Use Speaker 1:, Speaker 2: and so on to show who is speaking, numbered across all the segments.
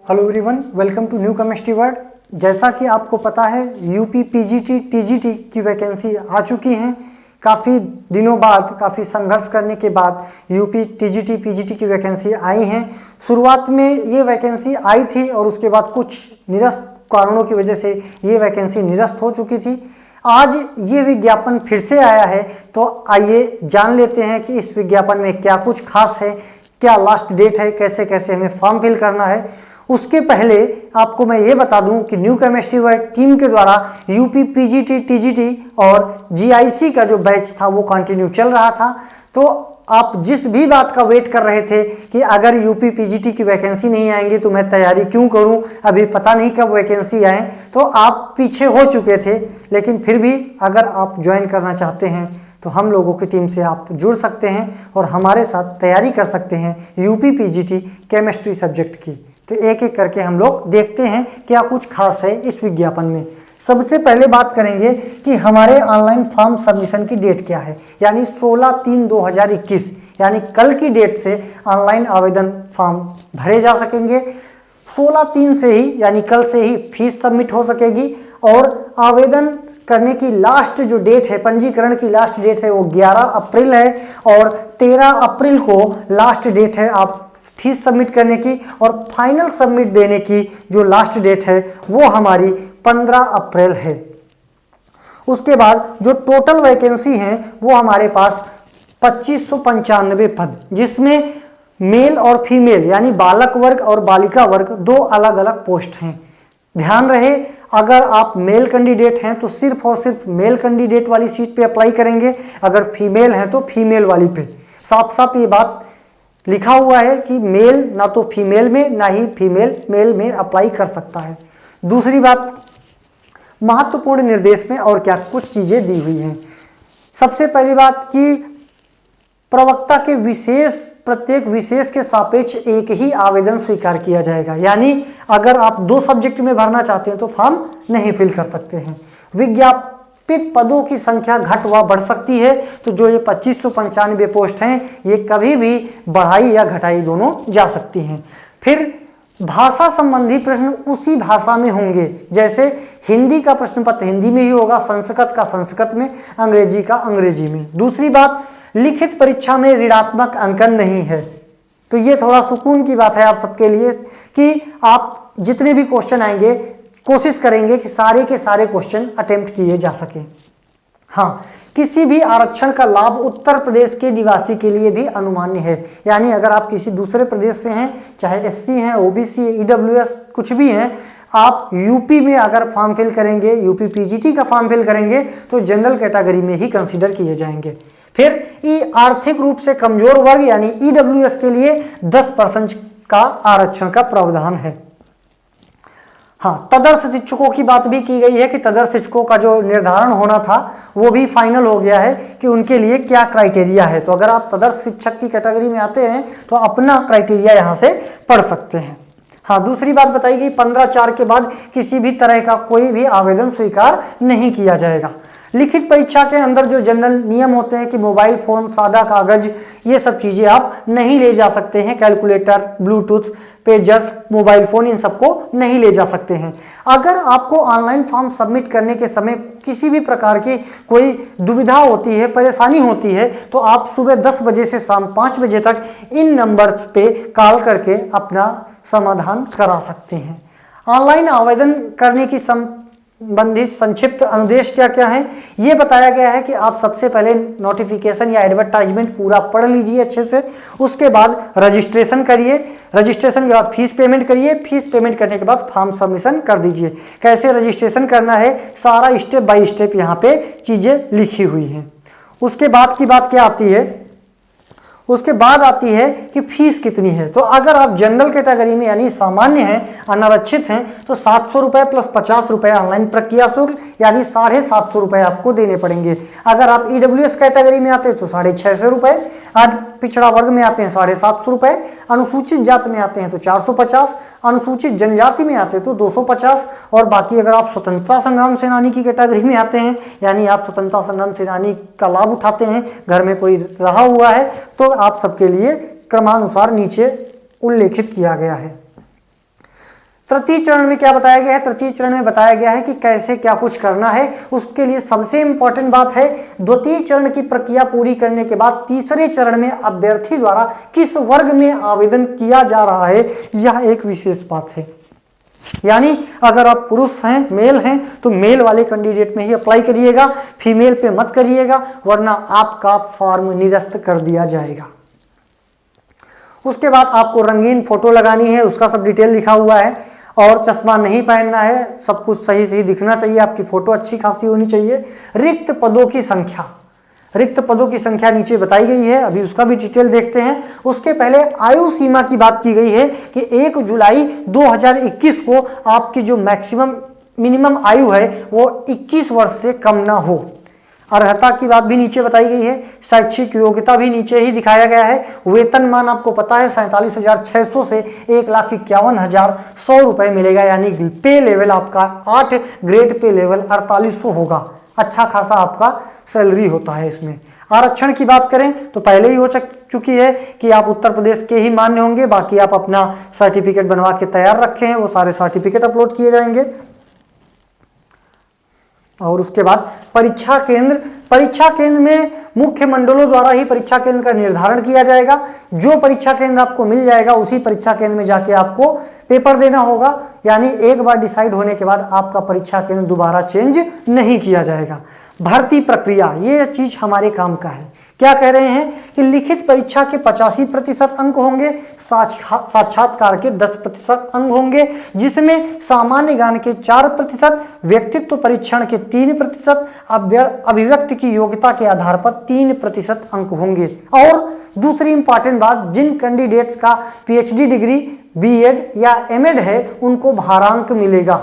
Speaker 1: Hello everyone, welcome to new chemistry word. जैसा कि आपको पता है यूपी पीजीटी टीजीटी की वैकेंसी आ चुकी हैं। काफ़ी दिनों बाद, काफ़ी संघर्ष करने के बाद यूपी टीजीटी पीजीटी की वैकेंसी आई हैं। शुरुआत में ये वैकेंसी आई थी और उसके बाद कुछ निरस्त कारणों की वजह से ये वैकेंसी निरस्त हो चुकी थी। आज ये विज्ञापन फिर से आया है, तो आइए जान लेते हैं कि इस विज्ञापन में क्या कुछ खास है, क्या लास्ट डेट है, कैसे कैसे हमें फॉर्म फिल करना है। उसके पहले आपको मैं ये बता दूं कि न्यू केमिस्ट्री वर्ड टीम के द्वारा यूपी पीजीटी टीजीटी और जीआईसी का जो बैच था वो कंटिन्यू चल रहा था। तो आप जिस भी बात का वेट कर रहे थे कि अगर यूपी पीजीटी की वैकेंसी नहीं आएंगी तो मैं तैयारी क्यों करूं, अभी पता नहीं कब वैकेंसी आए, तो आप पीछे हो चुके थे। लेकिन फिर भी अगर आप ज्वाइन करना चाहते हैं तो हम लोगों की टीम से आप जुड़ सकते हैं और हमारे साथ तैयारी कर सकते हैं यूपी पीजीटी केमिस्ट्री सब्जेक्ट की। तो एक एक करके हम लोग देखते हैं क्या कुछ खास है इस विज्ञापन में। सबसे पहले बात करेंगे कि हमारे ऑनलाइन फॉर्म सबमिशन की डेट क्या है, यानी 16/3/2021 यानी कल की डेट से ऑनलाइन आवेदन फॉर्म भरे जा सकेंगे। 16/3 से ही यानी कल से ही फीस सबमिट हो सकेगी और आवेदन करने की लास्ट जो डेट है, पंजीकरण की लास्ट डेट है वो 11 अप्रैल है और 13 अप्रैल को लास्ट डेट है आप फीस सबमिट करने की। और फाइनल सबमिट देने की जो लास्ट डेट है वो हमारी 15 अप्रैल है। उसके बाद जो टोटल वैकेंसी है वो हमारे पास 2595 पद, जिसमें मेल और फीमेल यानी बालक वर्ग और बालिका वर्ग दो अलग अलग पोस्ट हैं। ध्यान रहे, अगर आप मेल कैंडिडेट हैं तो सिर्फ और सिर्फ मेल कैंडिडेट वाली सीट पे अप्लाई करेंगे, अगर फीमेल हैं तो फीमेल वाली पे। साफ साफ ये बात लिखा हुआ है कि मेल ना तो फीमेल में ना ही फीमेल मेल में अप्लाई कर सकता है। दूसरी बात, महत्वपूर्ण निर्देश में और क्या कुछ चीजें दी हुई हैं। सबसे पहली बात कि प्रवक्ता के प्रत्येक विशेष के सापेक्ष एक ही आवेदन स्वीकार किया जाएगा, यानी अगर आप 2 सब्जेक्ट में भरना चाहते हैं तो फॉर्म नहीं फिल कर सकते हैं। विज्ञापित पदों की संख्या घट व बढ़ सकती है, तो जो ये 2595 पोस्ट हैं ये कभी भी बढ़ाई या घटाई दोनों जा सकती हैं। फिर भाषा संबंधी प्रश्न उसी भाषा में होंगे, जैसे हिंदी का प्रश्न पत्र हिंदी में ही होगा, संस्कृत का संस्कृत में, अंग्रेजी का अंग्रेजी में। दूसरी बात, लिखित परीक्षा में ऋणात्मक अंकन नहीं है। तो ये थोड़ा सुकून की बात है आप सबके लिए कि आप जितने भी क्वेश्चन आएंगे कोशिश करेंगे कि सारे के सारे क्वेश्चन अटेम्प्ट किए जा सके। हाँ, किसी भी आरक्षण का लाभ उत्तर प्रदेश के निवासी के लिए भी अनुमान्य है, यानी अगर आप किसी दूसरे प्रदेश से हैं, चाहे एससी हैं, ओबीसी, ईडब्ल्यूएस कुछ भी हैं, आप यूपी में अगर फॉर्म फिल करेंगे, यूपी पीजीटी का फॉर्म फिल करेंगे तो जनरल कैटेगरी में ही कंसीडर किए जाएंगे। फिर आर्थिक रूप से कमजोर वर्ग यानी ईडब्ल्यूएस के लिए 10% का आरक्षण का प्रावधान है। हाँ, तदर्थ शिक्षकों की बात भी की गई है कि तदर्थ शिक्षकों का जो निर्धारण होना था वो भी फाइनल हो गया है कि उनके लिए क्या क्राइटेरिया है। तो अगर आप तदर्थ शिक्षक की कैटेगरी में आते हैं तो अपना क्राइटेरिया यहाँ से पढ़ सकते हैं। हाँ, दूसरी बात बताई गई 15/4 के बाद किसी भी तरह का कोई भी आवेदन स्वीकार नहीं किया जाएगा। लिखित परीक्षा के अंदर जो जनरल नियम होते हैं कि मोबाइल फोन, सादा कागज, ये सब चीजें आप नहीं ले जा सकते हैं। Calculator, Bluetooth, pagers, mobile phone, इन सबको नहीं ले जा सकते हैं। अगर आपको ऑनलाइन फॉर्म सबमिट करने के समय किसी भी प्रकार की कोई दुविधा होती है, परेशानी होती है, तो आप सुबह 10 बजे से शाम 5 बजे तक इन नंबर्स पे कॉल करके अपना समाधान करा सकते हैं। ऑनलाइन आवेदन करने की संबंधित संक्षिप्त अनुदेश क्या क्या है ये बताया गया है कि आप सबसे पहले नोटिफिकेशन या एडवर्टाइजमेंट पूरा पढ़ लीजिए अच्छे से। उसके बाद रजिस्ट्रेशन करिए, रजिस्ट्रेशन के बाद फीस पेमेंट करिए, फीस पेमेंट करने के बाद फॉर्म सबमिशन कर दीजिए। कैसे रजिस्ट्रेशन करना है सारा स्टेप बाय स्टेप यहाँ पे चीजें लिखी हुई हैं। उसके बाद की बात क्या आती है, उसके बाद आती है कि फीस कितनी है। तो अगर आप जनरल कैटेगरी में यानी सामान्य हैं, अनारक्षित हैं, तो 700 रुपये प्लस 50 रुपये ऑनलाइन प्रक्रिया शुल्क यानी 750 रुपये आपको देने पड़ेंगे। अगर आप ईडब्ल्यूएस कैटेगरी में आते हैं तो 650 रुपये, आज पिछड़ा वर्ग में आते हैं 750 रुपये, अनुसूचित जाति में आते हैं तो 450, अनुसूचित जनजाति में आते हैं तो 250 और बाकी अगर आप स्वतंत्रता संग्राम सेनानी की कैटेगरी में आते हैं यानी आप स्वतंत्रता संग्राम सेनानी का लाभ उठाते हैं, घर में कोई रहा हुआ है, तो आप सबके लिए क्रमानुसार नीचे उल्लेखित किया गया है। तृतीय चरण में क्या बताया गया है? तृतीय चरण में बताया गया है कि कैसे क्या कुछ करना है। उसके लिए सबसे इंपॉर्टेंट बात है, द्वितीय चरण की प्रक्रिया पूरी करने के बाद तीसरे चरण में अभ्यर्थी द्वारा किस वर्ग में आवेदन किया जा रहा है, यह एक विशेष बात है। यानी अगर आप पुरुष हैं, मेल हैं, तो मेल वाले कैंडिडेट में ही अप्लाई करिएगा, फीमेल पे मत करिएगा, वरना आपका फॉर्म निरस्त कर दिया जाएगा। उसके बाद आपको रंगीन फोटो लगानी है, उसका सब डिटेल लिखा हुआ है, और चश्मा नहीं पहनना है, सब कुछ सही सही दिखना चाहिए, आपकी फोटो अच्छी खासी होनी चाहिए। रिक्त पदों की संख्या नीचे बताई गई है, अभी उसका भी डिटेल देखते हैं। उसके पहले आयु सीमा की बात की गई है कि 1 जुलाई 2021 को आपकी जो मिनिमम आयु है वो 21 वर्ष से कम ना हो। अर्हता की बात भी नीचे बताई गई है, शैक्षिक योग्यता भी नीचे ही दिखाया गया है। वेतनमान आपको पता है 47,600 से 1,51,100 रुपए मिलेगा, यानी पे लेवल आपका 8 ग्रेड पे लेवल 4800 होगा। अच्छा खासा आपका सैलरी होता है इसमें। आरक्षण की बात करें तो पहले ही हो चुकी है कि आप उत्तर प्रदेश के ही मान्य होंगे, बाकी आप अपना सर्टिफिकेट बनवा के तैयार रखे हैं, वो सारे सर्टिफिकेट अपलोड किए जाएंगे। और उसके बाद परीक्षा केंद्र में मुख्य मंडलों द्वारा ही परीक्षा केंद्र का निर्धारण किया जाएगा। जो परीक्षा केंद्र आपको मिल जाएगा उसी परीक्षा केंद्र में जाके आपको पेपर देना होगा, यानी एक बार डिसाइड होने के बाद आपका परीक्षा केंद्र दोबारा चेंज नहीं किया जाएगा। भर्ती प्रक्रिया, ये चीज हमारे काम का है। क्या कह रहे हैं कि लिखित परीक्षा के 85% अंक होंगे, साक्षात्कार के 10% अंक होंगे, जिसमें सामान्य ज्ञान के 4%, व्यक्तित्व परीक्षण के 3%, अभिव्यक्ति की योग्यता के आधार पर 3% अंक होंगे। और दूसरी इंपॉर्टेंट बात, जिन कैंडिडेट्स का पीएचडी डिग्री, बीएड या एमएड है, उनको भारांक मिलेगा।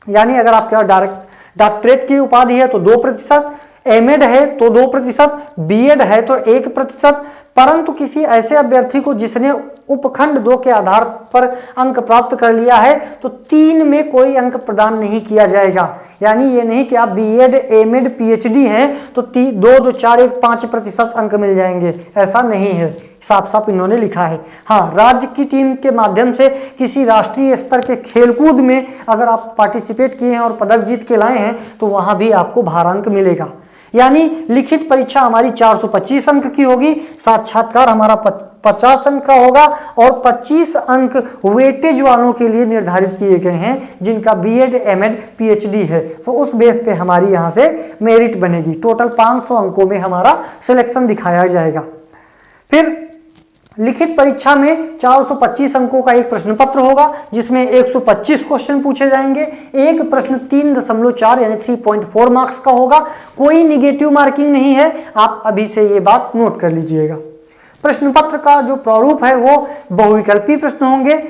Speaker 1: यानी अगर आपके डॉक्टरेट की उपाधि है तो 2%, एमएड है तो 2%, बीएड है तो 1%, परंतु किसी ऐसे अभ्यर्थी को जिसने उपखंड 2 के आधार पर अंक प्राप्त कर लिया है तो 3 में कोई अंक प्रदान नहीं किया जाएगा। यानी ये नहीं कि आप बीएड, एमएड, पीएचडी हैं तो 2, 2, 4, 1, 5% अंक मिल जाएंगे, ऐसा नहीं है, साफ साफ इन्होंने लिखा है। हाँ, राज्य की टीम के माध्यम से किसी राष्ट्रीय स्तर के खेलकूद में अगर आप पार्टिसिपेट किए हैं और पदक जीत के लाए हैं तो वहां भी आपको भारांक मिलेगा। यानी लिखित परीक्षा हमारी 425 अंक की होगी, साक्षात्कार हमारा 50 अंक का होगा, और 25 अंक वेटेज वालों के लिए निर्धारित किए गए हैं जिनका बीएड, एमएड, पीएचडी है, तो उस बेस पे हमारी यहाँ से मेरिट बनेगी। टोटल 500 अंकों में हमारा सिलेक्शन दिखाया जाएगा। फिर लिखित परीक्षा में 425 अंकों का एक प्रश्न पत्र होगा, जिसमें 125 क्वेश्चन पूछे जाएंगे। एक प्रश्न 3.4 यानी 3.4 मार्क्स का होगा। कोई निगेटिव मार्किंग नहीं है, आप अभी से ये बात नोट कर लीजिएगा। प्रश्न पत्र का जो प्रारूप है वो बहुविकल्पी प्रश्न होंगे,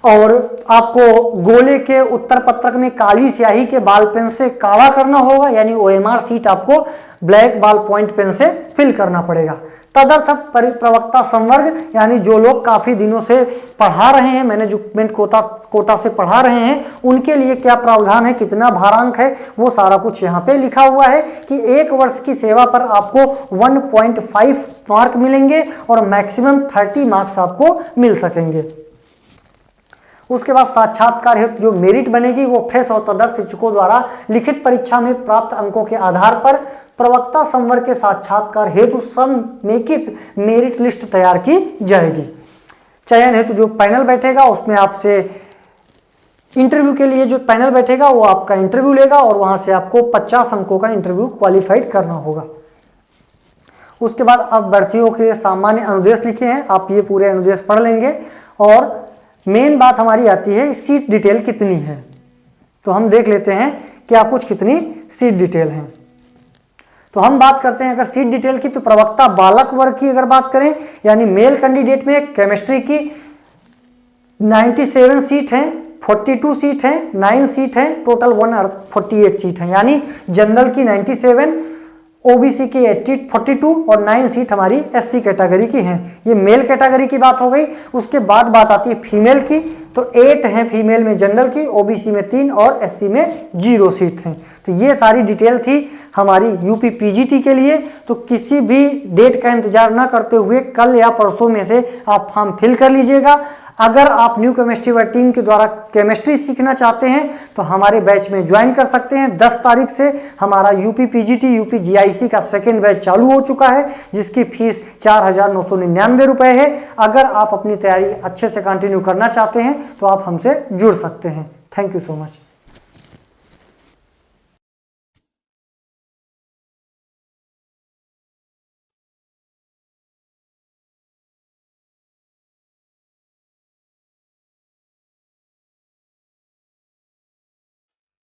Speaker 1: और आपको गोले के उत्तर पत्रक में काली स्याही के बॉल पेन से काला करना होगा, यानी ओएमआर सीट आपको ब्लैक बॉल पॉइंट पेन से फिल करना पड़ेगा। तदर्थ प्रवक्ता संवर्ग, यानी जो लोग काफी दिनों से पढ़ा रहे हैं, मैनेजमेंट कोटा से पढ़ा रहे हैं, उनके लिए क्या प्रावधान है, कितना भारांक है, वो सारा कुछ यहाँ पे लिखा हुआ है कि 1 वर्ष की सेवा पर आपको 1.5 मार्क मिलेंगे और मैक्सिमम 30 मार्क्स आपको मिल सकेंगे। उसके बाद साक्षात्कार हेतु जो मेरिट बनेगी वो फेस और तदर्थ शिक्षकों द्वारा लिखित परीक्षा में प्राप्त अंकों के आधार पर प्रवक्ता संवर्ग के साक्षात्कार हेतु समेकित मेरिट लिस्ट तैयार की जाएगी। चयन हेतु जो पैनल बैठेगा उसमें आपसे इंटरव्यू के लिए जो पैनल बैठेगा वो आपका इंटरव्यू लेगा, और वहां से आपको 50 अंकों का इंटरव्यू क्वालिफाइड करना होगा। उसके बाद अभ्यर्थियों के सामान्य अनुदेश लिखे हैं, आप ये पूरे अनुदेश पढ़ लेंगे। और मेन बात हमारी आती है सीट डिटेल कितनी है, तो हम देख लेते हैं क्या कुछ कितनी सीट डिटेल है। तो हम बात करते हैं अगर सीट डिटेल की, तो प्रवक्ता बालक वर्ग की अगर बात करें, यानी मेल कैंडिडेट में केमिस्ट्री की 97 सीट हैं, 42 सीट हैं, 9 सीट हैं, टोटल 148 सीट हैं। यानी जनरल की 97, ओबीसी की 42 और 9 सीट हमारी एससी कैटेगरी की हैं। ये मेल कैटेगरी की बात हो गई। उसके बाद बात आती है फीमेल की, तो 8 हैं फीमेल में जनरल की, ओबीसी में 3 और एससी में 0 सीट हैं। तो ये सारी डिटेल थी हमारी यूपी पीजीटी के लिए। तो किसी भी डेट का इंतजार ना करते हुए कल या परसों में से आप फॉर्म फिल कर लीजिएगा। अगर आप न्यू केमिस्ट्री वर्ल्ड टीम के द्वारा केमिस्ट्री सीखना चाहते हैं तो हमारे बैच में ज्वाइन कर सकते हैं। 10 तारीख से हमारा यूपी पीजीटी यूपी जीआईसी का सेकेंड बैच चालू हो चुका है, जिसकी फीस 4,999 रुपये है। अगर आप अपनी तैयारी अच्छे से कंटिन्यू करना चाहते हैं तो आप हमसे जुड़ सकते हैं। Thank you so much.